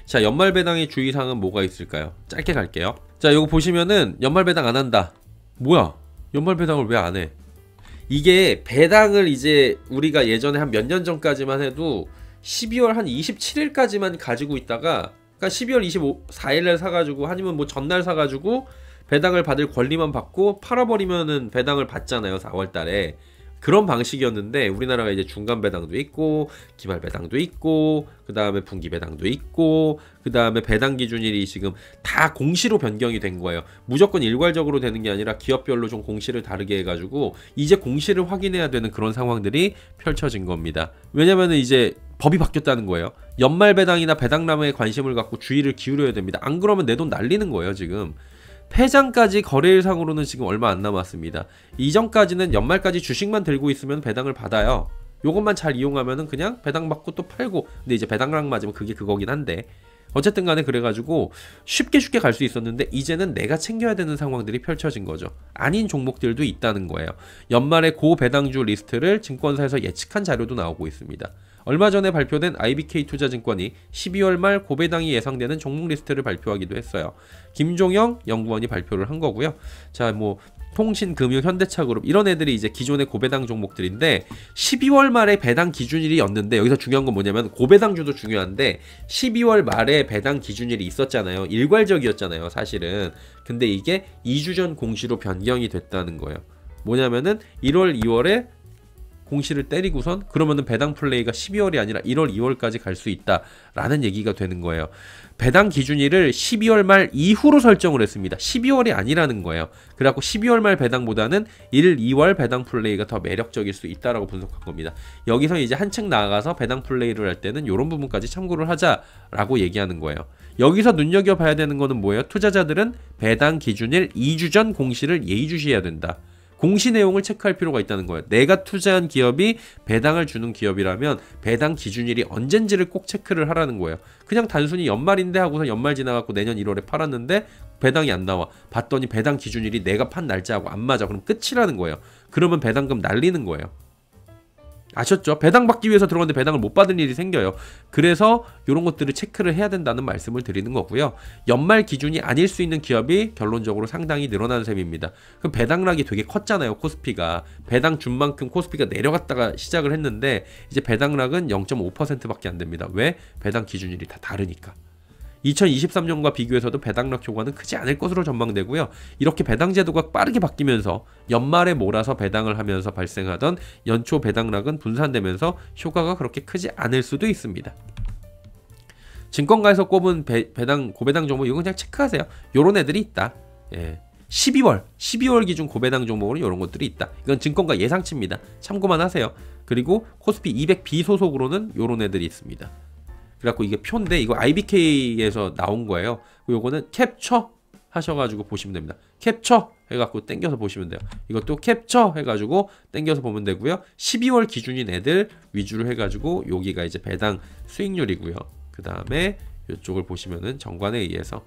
자, 연말 배당의 주의사항은 뭐가 있을까요? 짧게 갈게요. 자, 요거 보시면은 연말 배당 안 한다. 뭐야? 연말 배당을 왜 안 해? 이게 배당을 이제 우리가 예전에 한 몇 년 전까지만 해도 12월 한 27일까지만 가지고 있다가, 그러니까 12월 24일날 사가지고 아니면 뭐 전날 사가지고 배당을 받을 권리만 받고 팔아버리면은 배당을 받잖아요, 4월달에. 그런 방식이었는데 우리나라가 이제 중간 배당도 있고 기말 배당도 있고 그 다음에 분기 배당도 있고 그 다음에 배당 기준일이 지금 다 공시로 변경이 된 거예요. 무조건 일괄적으로 되는 게 아니라 기업별로 좀 공시를 다르게 해가지고 이제 공시를 확인해야 되는 그런 상황들이 펼쳐진 겁니다. 왜냐면은 이제 법이 바뀌었다는 거예요. 연말 배당이나 배당람에 관심을 갖고 주의를 기울여야 됩니다. 안 그러면 내 돈 날리는 거예요, 지금. 폐장까지 거래일상으로는 지금 얼마 안 남았습니다. 이전까지는 연말까지 주식만 들고 있으면 배당을 받아요. 요것만 잘 이용하면은 그냥 배당 받고 또 팔고, 근데 이제 배당랑 맞으면 그게 그거긴 한데 어쨌든 간에 그래가지고 쉽게 갈 수 있었는데 이제는 내가 챙겨야 되는 상황들이 펼쳐진 거죠. 아닌 종목들도 있다는 거예요. 연말에 고배당주 리스트를 증권사에서 예측한 자료도 나오고 있습니다. 얼마 전에 발표된 IBK투자증권이 12월 말 고배당이 예상되는 종목 리스트를 발표하기도 했어요. 김종영 연구원이 발표를 한 거고요. 자, 뭐 통신, 금융, 현대차그룹 이런 애들이 이제 기존의 고배당 종목들인데 12월 말에 배당 기준일이었는데, 여기서 중요한 건 뭐냐면 고배당주도 중요한데 12월 말에 배당 기준일이 있었잖아요. 일괄적이었잖아요, 사실은. 근데 이게 2주 전 공시로 변경이 됐다는 거예요. 뭐냐면은 1월, 2월에 공시를 때리고선 그러면은 배당 플레이가 12월이 아니라 1월, 2월까지 갈 수 있다라는 얘기가 되는 거예요. 배당 기준일을 12월 말 이후로 설정을 했습니다. 12월이 아니라는 거예요. 그래갖고 12월 말 배당보다는 1, 2월 배당 플레이가 더 매력적일 수 있다라고 분석한 겁니다. 여기서 이제 한층 나아가서 배당 플레이를 할 때는 이런 부분까지 참고를 하자라고 얘기하는 거예요. 여기서 눈여겨봐야 되는 거는 뭐예요? 투자자들은 배당 기준일 2주 전 공시를 예의주시해야 된다. 공시 내용을 체크할 필요가 있다는 거예요. 내가 투자한 기업이 배당을 주는 기업이라면 배당 기준일이 언젠지를 꼭 체크를 하라는 거예요. 그냥 단순히 연말인데 하고서 연말 지나갖고 내년 1월에 팔았는데 배당이 안 나와. 봤더니 배당 기준일이 내가 판 날짜하고 안 맞아. 그럼 끝이라는 거예요. 그러면 배당금 날리는 거예요. 아셨죠? 배당 받기 위해서 들어갔는데 배당을 못 받은 일이 생겨요. 그래서 이런 것들을 체크를 해야 된다는 말씀을 드리는 거고요. 연말 기준이 아닐 수 있는 기업이 결론적으로 상당히 늘어난 셈입니다. 그럼 배당락이 되게 컸잖아요, 코스피가. 배당 준 만큼 코스피가 내려갔다가 시작을 했는데 이제 배당락은 0.5%밖에 안 됩니다. 왜? 배당 기준일이 다 다르니까. 2023년과 비교해서도 배당락 효과는 크지 않을 것으로 전망되고요. 이렇게 배당 제도가 빠르게 바뀌면서 연말에 몰아서 배당을 하면서 발생하던 연초 배당락은 분산되면서 효과가 그렇게 크지 않을 수도 있습니다. 증권가에서 꼽은 고배당 종목 이거 그냥 체크하세요. 요런 애들이 있다. 예. 12월 기준 고배당 종목으로 이런 것들이 있다. 이건 증권가 예상치입니다. 참고만 하세요. 그리고 코스피 200 비소속으로는 요런 애들이 있습니다. 그래갖고 이게 표인데 이거 IBK에서 나온 거예요. 요거는 캡처 하셔가지고 보시면 됩니다. 캡처 해갖고 땡겨서 보시면 돼요. 이것도 캡처 해가지고 땡겨서 보면 되고요. 12월 기준인 애들 위주로 해가지고 여기가 이제 배당 수익률이고요. 그 다음에 이쪽을 보시면은 정관에 의해서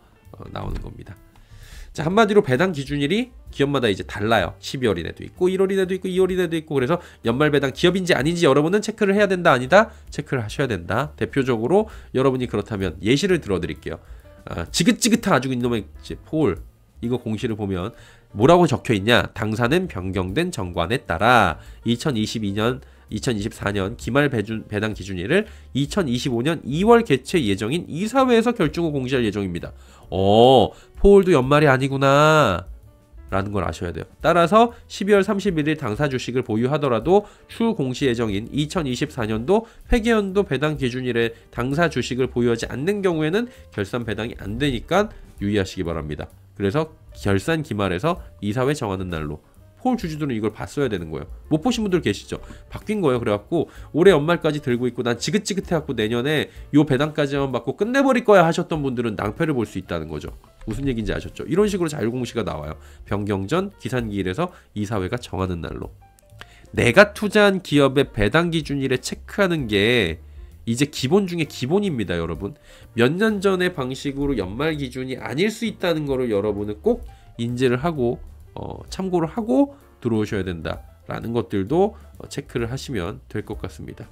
나오는 겁니다. 자, 한마디로 배당 기준일이 기업마다 이제 달라요. 12월인에도 있고 1월인에도 있고 2월인에도 있고. 그래서 연말 배당 기업인지 아닌지 여러분은 체크를 해야 된다, 아니다? 체크를 하셔야 된다. 대표적으로 여러분이 그렇다면 예시를 들어드릴게요. 지긋지긋한 아주 이놈의 폴, 이거 공시를 보면 뭐라고 적혀있냐? 당사는 변경된 정관에 따라 2024년 기말 배당 기준일을 2025년 2월 개최 예정인 이사회에서 결정 후 공시할 예정입니다. 포홀도 연말이 아니구나 라는 걸 아셔야 돼요. 따라서 12월 31일 당사 주식을 보유하더라도 추후 공시 예정인 2024년도 회계연도 배당 기준일에 당사 주식을 보유하지 않는 경우에는 결산 배당이 안 되니까 유의하시기 바랍니다. 그래서 결산 기말에서 이사회 정하는 날로 폴 주주들은 이걸 봤어야 되는 거예요. 못 보신 분들 계시죠? 바뀐 거예요. 그래갖고 올해 연말까지 들고 있고 난 지긋지긋해갖고 내년에 요 배당까지만 받고 끝내버릴 거야 하셨던 분들은 낭패를 볼 수 있다는 거죠. 무슨 얘기인지 아셨죠? 이런 식으로 자율공시가 나와요. 변경 전 기산기일에서 이사회가 정하는 날로. 내가 투자한 기업의 배당 기준일에 체크하는 게 이제 기본 중에 기본입니다, 여러분. 몇 년 전의 방식으로 연말 기준이 아닐 수 있다는 거를 여러분은 꼭 인지를 하고 참고를 하고 들어오셔야 된다라는 것들도 체크를 하시면 될 것 같습니다.